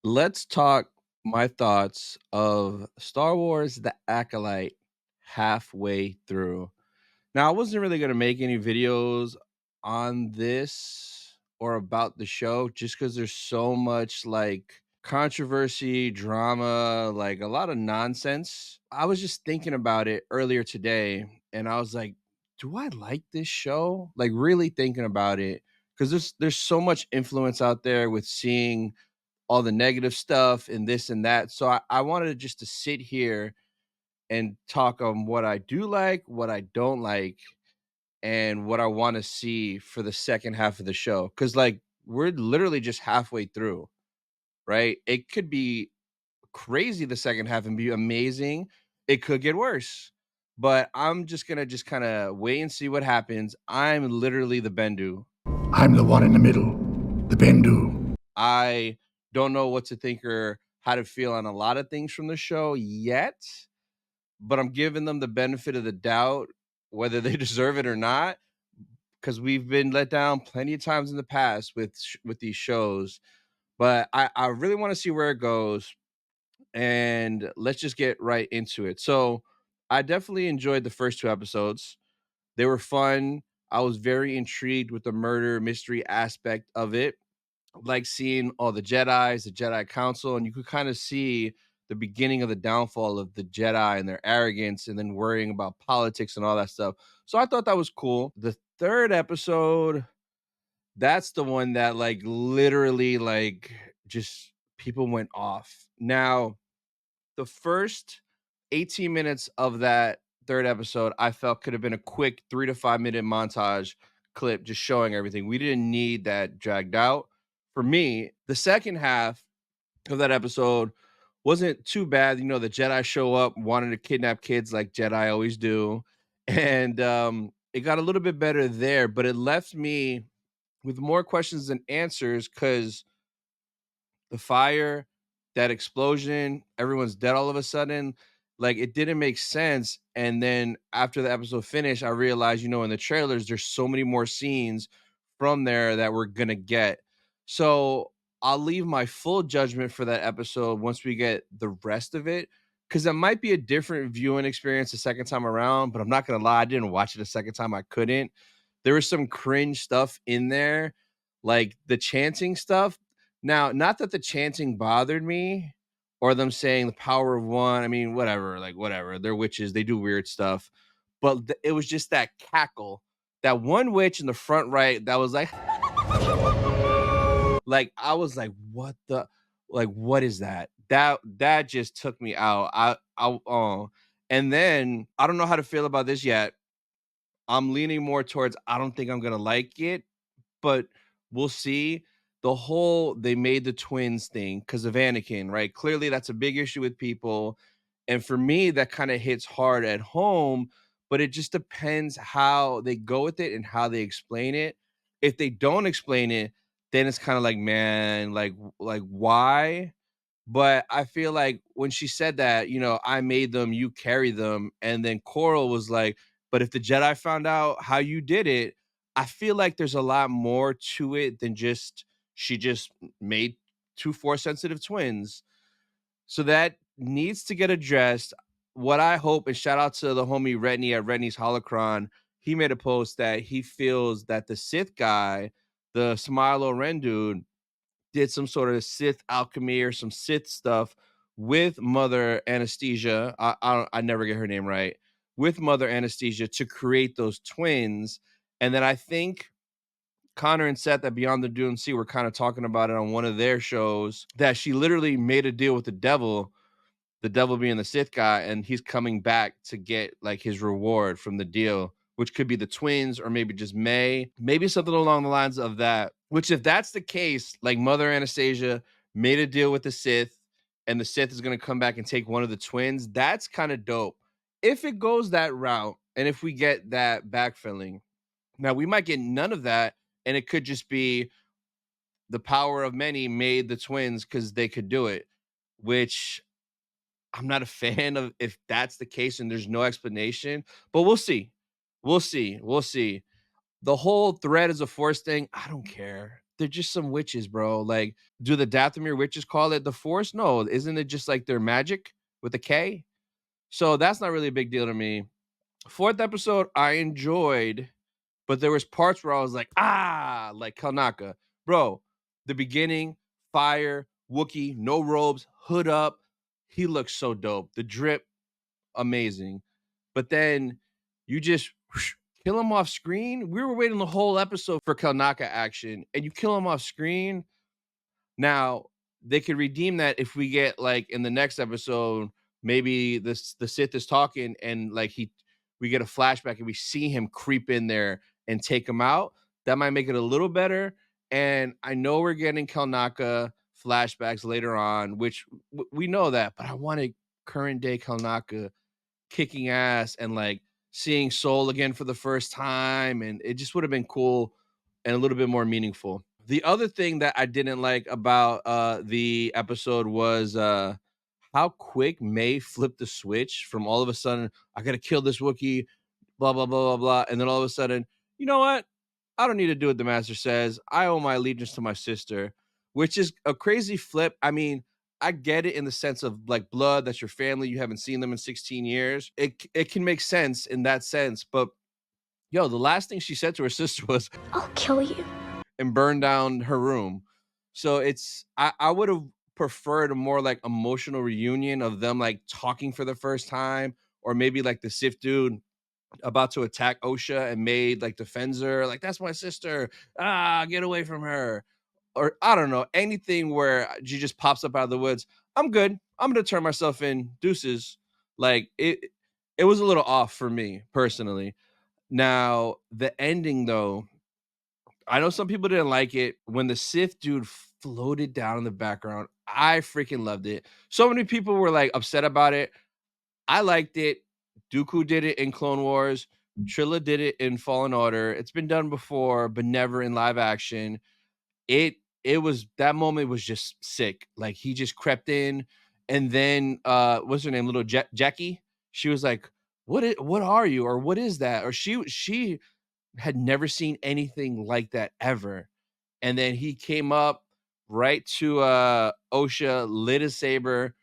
Let's talk my thoughts of Star Wars The Acolyte halfway through. Now, I wasn't really going to make any videos on this or about the show just because there's so much like controversy, drama, like a lot of nonsense. I was just thinking about it earlier today and I was like, do I like this show? Like really thinking about it because there's so much influence out there with seeing all the negative stuff and this and that. So I wanted just to sit here and talk on what I do like, what I don't like, and what I want to see for the second half of the show. Cause like we're literally just halfway through, right? It could be crazy the second half and be amazing. It could get worse. But I'm just gonna just kind of wait and see what happens. I'm literally the Bendu. I'm the one in the middle, the Bendu. I don't know what to think or how to feel on a lot of things from the show yet, but I'm giving them the benefit of the doubt, whether they deserve it or not, because we've been let down plenty of times in the past with these shows. But I really want to see where it goes, and let's just get right into it. So I definitely enjoyed the first two episodes. They were fun. I was very intrigued with the murder mystery aspect of it, like seeing all the Jedis, the Jedi Council, and you could kind of see the beginning of the downfall of the Jedi and their arrogance, and then worrying about politics and all that stuff. So I thought that was cool. The third episode, that's the one that like literally like just people went off. Now, the first 18 minutes of that third episode, I felt could have been a quick 3 to 5 minute montage clip just showing everything. We didn't need that dragged out. For me, the second half of that episode wasn't too bad. You know, the Jedi show up wanting to kidnap kids like Jedi always do. And it got a little bit better there, but it left me with more questions than answers because the fire, that explosion, everyone's dead all of a sudden. Like it didn't make sense. And then after the episode finished, I realized, in the trailers, there's so many more scenes from there that we're gonna get. So I'll leave my full judgment for that episode once we get the rest of it. Cause it might be a different viewing experience the second time around, but I'm not gonna lie, I didn't watch it a second time. I couldn't. There was some cringe stuff in there, like the chanting stuff. Now, not that the chanting bothered me or them saying the power of one. I mean, whatever, like whatever. They're witches, they do weird stuff. But it was just that cackle. That one witch in the front right that was like I was like, what the like what is that? That just took me out. And then I don't know how to feel about this yet. I'm leaning more towards I don't think I'm gonna like it, but we'll see. The whole they made the twins thing because of Anakin, right? Clearly, that's a big issue with people. And for me, that kind of hits hard at home, but it just depends how they go with it and how they explain it. If they don't explain it, then it's kind of like, man, like why? But I feel like when she said that, I made them, you carry them. And then Coral was like, but if the Jedi found out how you did it, I feel like there's a lot more to it than just she just made two force sensitive twins. So that needs to get addressed. What I hope, and shout out to the homie Retney at Retney's Holocron, he made a post that he feels that the Sith guy, the Smilo Ren dude, did some sort of Sith alchemy or some Sith stuff with Mother Anesthesia. I never get her name right. With Mother Anesthesia to create those twins. And then I think Connor and Seth at Beyond the Dune Sea were kind of talking about it on one of their shows that she literally made a deal with the devil being the Sith guy, and he's coming back to get like his reward from the deal, which could be the twins or maybe just May, maybe something along the lines of that. Which, if that's the case, like Mother Anastasia made a deal with the Sith, and the Sith is going to come back and take one of the twins, that's kind of dope. If it goes that route, and if we get that backfilling, now we might get none of that, and it could just be the power of many made the twins because they could do it, which I'm not a fan of if that's the case and there's no explanation, but we'll see. We'll see. We'll see. The whole thread is a force thing. I don't care. they're just some witches, bro. Like, do the Dathomir witches call it the Force? No, isn't it just like their magic with a K? So that's not really a big deal to me. Fourth episode, I enjoyed, but there was parts where I was like, ah, like Kalnaka. Bro, the beginning, fire, Wookie, no robes, hood up. He looks so dope. The drip, amazing. But then you just kill him off screen. We were waiting the whole episode for Kalnaka action, and you kill him off screen. Now, they could redeem that if we get like in the next episode, maybe the Sith is talking and like we get a flashback and we see him creep in there and take him out. That might make it a little better. And I know we're getting Kalnaka flashbacks later on, which we know that, but I wanted current day Kalnaka kicking ass and like seeing Soul again for the first time. And it just would have been cool and a little bit more meaningful. The other thing that I didn't like about the episode was how quick May flipped the switch from all of a sudden, I gotta kill this Wookiee, blah, blah, blah, blah, blah. And then all of a sudden, you know what? I don't need to do what the master says. I owe my allegiance to my sister, which is a crazy flip. I mean, I get it in the sense of like blood, that's your family. You haven't seen them in 16 years. It can make sense in that sense. But yo, the last thing she said to her sister was, I'll kill you. and burn down her room. So I would have preferred a more like emotional reunion of them like talking for the first time, or maybe like the Sith dude about to attack Osha and made like defends her, like that's my sister. Ah, get away from her. Or I don't know, anything where she just pops up out of the woods. I'm good. I'm gonna turn myself in. Deuces. Like it was a little off for me personally. Now the ending though, I know some people didn't like it when the Sith dude floated down in the background. I freaking loved it. So many people were like upset about it. I liked it. Dooku did it in Clone Wars. Trilla did it in Fallen Order. It's been done before, but never in live action. It was that moment was just sick. Like he just crept in, and then what's her name? Little Jackie. She was like, what are you? Or what is that? Or she had never seen anything like that ever. And then he came up right to Osha, lit his saber,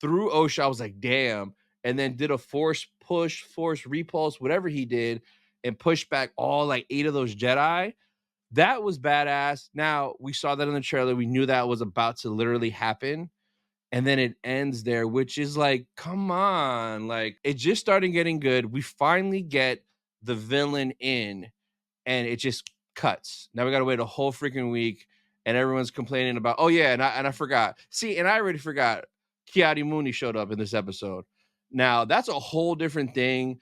through Osha. I was like, damn. And then did a force push, force repulse, whatever he did, and pushed back all like 8 of those Jedi. That was badass. Now, we saw that in the trailer. We knew that was about to literally happen. And then it ends there, which is like, come on. Like, it just started getting good. We finally get the villain in, and it just cuts. Now we got to wait a whole freaking week, and everyone's complaining about, oh yeah, and I forgot. See, and I already forgot. Kiadi Mooney showed up in this episode. Now that's a whole different thing.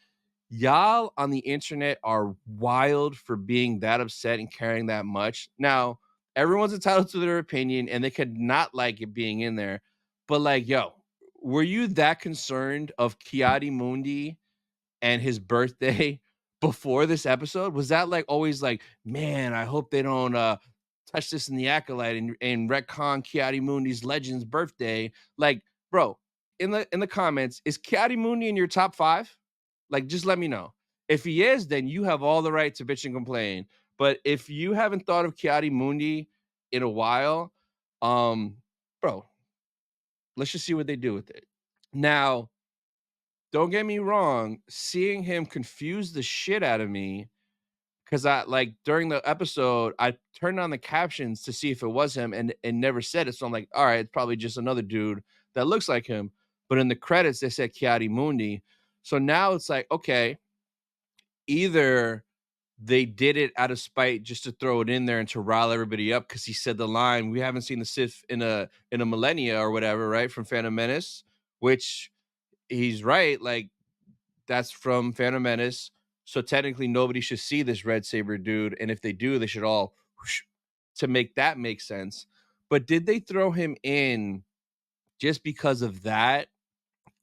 Y'all on the internet are wild for being that upset and caring that much. Now everyone's entitled to their opinion, and they could not like it being in there. But like, yo, were you that concerned of Kiadi Mundi and his birthday before this episode? Was that like always like, man, I hope they don't touch this in the Acolyte and retcon Kiadi Mundi's Legends birthday? Like, bro, in the comments, is Kiadi Mundi in your top 5? Like, just let me know. If he is, then you have all the right to bitch and complain. But if you haven't thought of Kiadi Mundi in a while, um, bro, let's just see what they do with it. Now, don't get me wrong, seeing him confuse the shit out of me, because I like during the episode, I turned on the captions to see if it was him, and never said it. So I'm like, all right, it's probably just another dude that looks like him. But in the credits, they said Kiadi Mundi. So now it's like, okay, either they did it out of spite just to throw it in there and to rile everybody up because he said the line, we haven't seen the Sith in a millennia or whatever, right? From Phantom Menace, which he's right. Like, that's from Phantom Menace. So technically, nobody should see this red saber dude, and if they do, they should all whoosh, to make that make sense. But did they throw him in just because of that,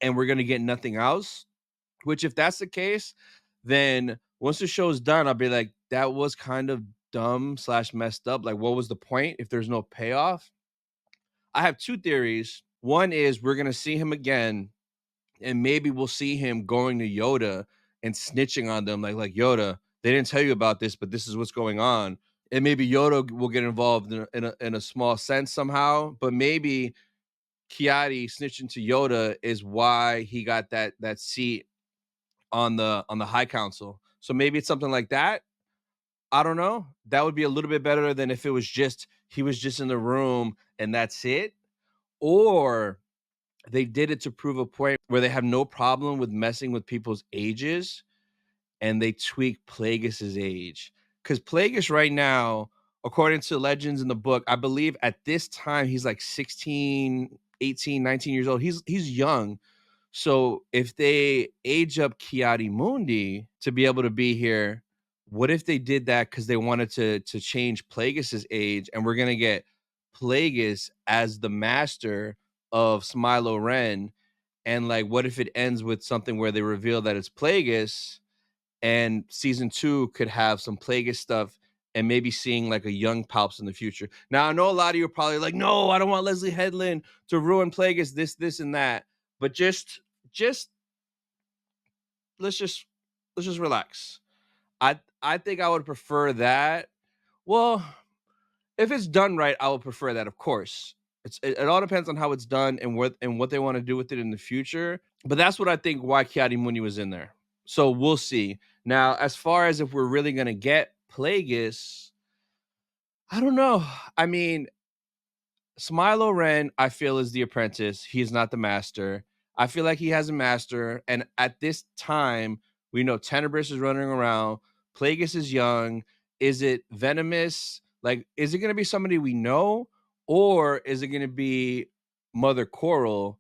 and we're gonna get nothing else? Which, if that's the case, then once the show's done, I'll be like, that was kind of dumb slash messed up. Like, what was the point if there's no payoff? I have 2 theories. One is we're gonna see him again, and maybe we'll see him going to Yoda and snitching on them, like Yoda, they didn't tell you about this, but this is what's going on. and maybe Yoda will get involved in a small sense somehow, but maybe Kiadi snitching to Yoda is why he got that seat on the High Council. So maybe it's something like that. I don't know. That would be a little bit better than if it was just he was just in the room and that's it. Or they did it to prove a point where they have no problem with messing with people's ages and they tweak Plagueis's age. Because Plagueis right now, according to legends in the book, I believe at this time he's like 16, 18, 19 years old. He's young. So if they age up Kiadi Mundi to be able to be here, what if they did that because they wanted to change Plagueis's age, and we're gonna get Plagueis as the master of Smilo Ren, and like what if it ends with something where they reveal that it's Plagueis, and season two could have some Plagueis stuff and maybe seeing like a young Palps in the future. Now I know a lot of you are probably like, no, I don't want Leslie Headland to ruin Plagueis, this, and that. But just let's just let's just relax. I think I would prefer that. Well, if it's done right, I would prefer that, of course. It all depends on how it's done and what they want to do with it in the future. But that's what I think why Kiadi Muni was in there. So we'll see. Now, as far as if we're really gonna get Plagueis, I don't know. I mean, Smilo Ren, I feel, is the apprentice. He's not the master. I feel like he has a master. And at this time, we know Tenebris is running around. Plagueis is young. Is it Venomous? Like, is it going to be somebody we know? Or is it going to be Mother Coral?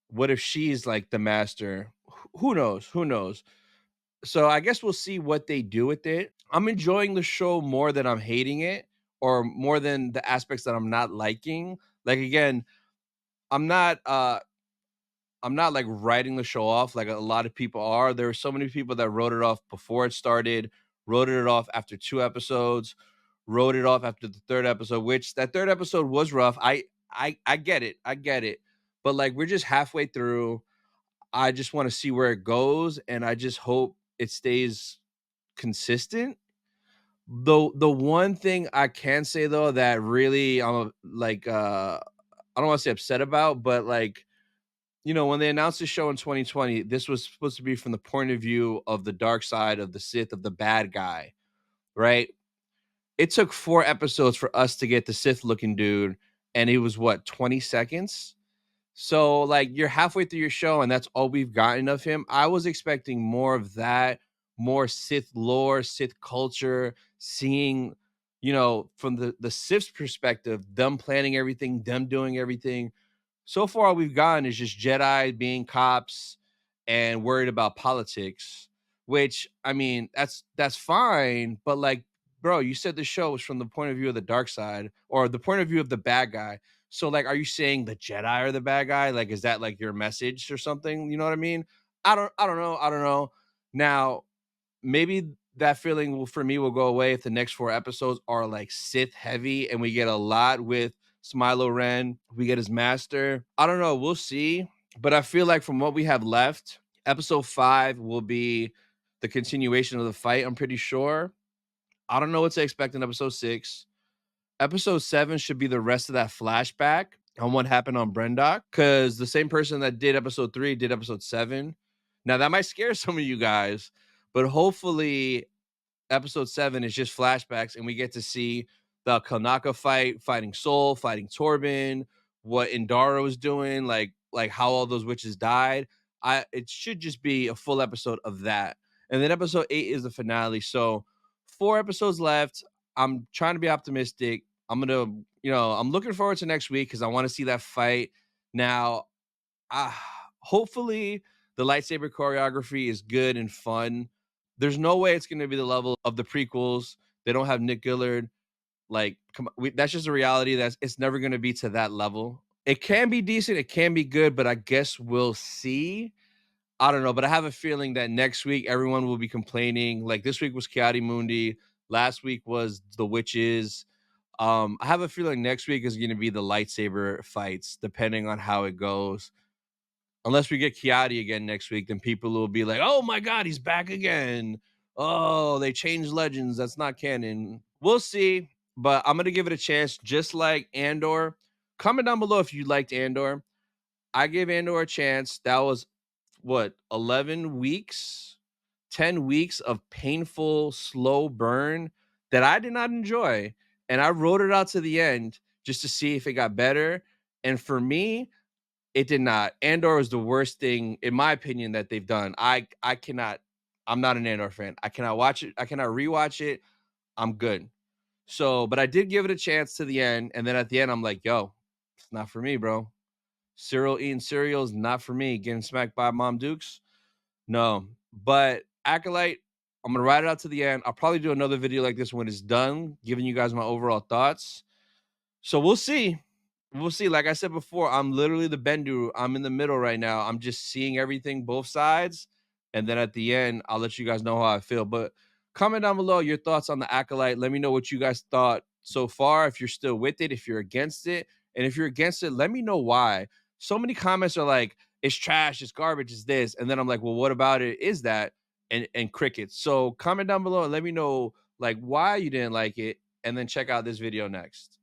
What if she's like the master? Who knows? Who knows? So I guess we'll see what they do with it. I'm enjoying the show more than I'm hating it, or more than the aspects that I'm not liking. Like again, I'm not uh I'm not like writing the show off like a lot of people are. There were so many people that wrote it off before it started, wrote it off after 2 episodes, wrote it off after the third episode, which that third episode was rough. I get it. I get it. But like we're just halfway through. I just want to see where it goes and I just hope it stays consistent. The one thing I can say though that really I'm like I don't want to say upset about, but like when they announced the show in 2020, this was supposed to be from the point of view of the dark side of the Sith, of the bad guy, right? It took 4 episodes for us to get the Sith looking dude, and it was what, 20 seconds? So, like, you're halfway through your show, and that's all we've gotten of him. I was expecting more of that, more Sith lore, Sith culture, seeing, from the Sith's perspective, them planning everything, them doing everything. So far, all we've gotten is just Jedi being cops and worried about politics. Which I mean, that's fine, but like, bro, you said the show was from the point of view of the dark side or the point of view of the bad guy. So, like, are you saying the Jedi are the bad guy? Like, is that like your message or something? You know what I mean? I don't know. I don't know. Now, maybe that feeling will for me will go away if the next 4 episodes are like Sith heavy and we get a lot with Smilo Ren. We get his master. I don't know. We'll see. But I feel like from what we have left, episode 5 will be the continuation of the fight. I'm pretty sure. I don't know what to expect in episode 6. Episode 7 should be the rest of that flashback on what happened on Brendock, because the same person that did episode 3 did episode 7. Now that might scare some of you guys, but hopefully episode 7 is just flashbacks and we get to see the Kanaka fight, fighting Soul, fighting Torben, what Indara was doing, like how all those witches died. It should just be a full episode of that. And then episode 8 is the finale. So 4 episodes left. I'm trying to be optimistic. I'm looking forward to next week because I want to see that fight. Now, hopefully the lightsaber choreography is good and fun. There's no way it's going to be the level of the prequels. They don't have Nick Gillard. Like, come on, that's just a reality. That's It's never going to be to that level. It can be decent, it can be good, but I guess we'll see. I don't know, but I have a feeling that next week everyone will be complaining. Like this week was Kiadi Mundi, last week was the witches. I have a feeling next week is going to be the lightsaber fights, depending on how it goes. Unless we get Kiadi again next week, then people will be like, "Oh my god, he's back again." Oh, they changed legends. That's not canon. We'll see, but I'm gonna give it a chance, just like Andor. Comment down below if you liked Andor. I gave Andor a chance. That was what, 11 weeks, 10 weeks of painful, slow burn that I did not enjoy. And I wrote it out to the end just to see if it got better. And for me, it did not. Andor is the worst thing, in my opinion, that they've done. I cannot, I'm not an Andor fan. I cannot watch it, I cannot rewatch it. I'm good. So, but I did give it a chance to the end. And then at the end, I'm like, yo, it's not for me, bro. Cereal eating cereal is not for me. Getting smacked by Mom Dukes, no. But Acolyte, I'm gonna ride it out to the end. I'll probably do another video like this when it's done, giving you guys my overall thoughts. So we'll see. We'll see. Like I said before, I'm literally the Bendu. I'm in the middle right now. I'm just seeing everything, both sides. And then at the end, I'll let you guys know how I feel. But comment down below your thoughts on the Acolyte. Let me know what you guys thought so far. If you're still with it, if you're against it. And if you're against it, let me know why. So many comments are like, it's trash, it's garbage, it's this. And then I'm like, well, what about it? Is that? And crickets. So comment down below and let me know like why you didn't like it. And then check out this video next.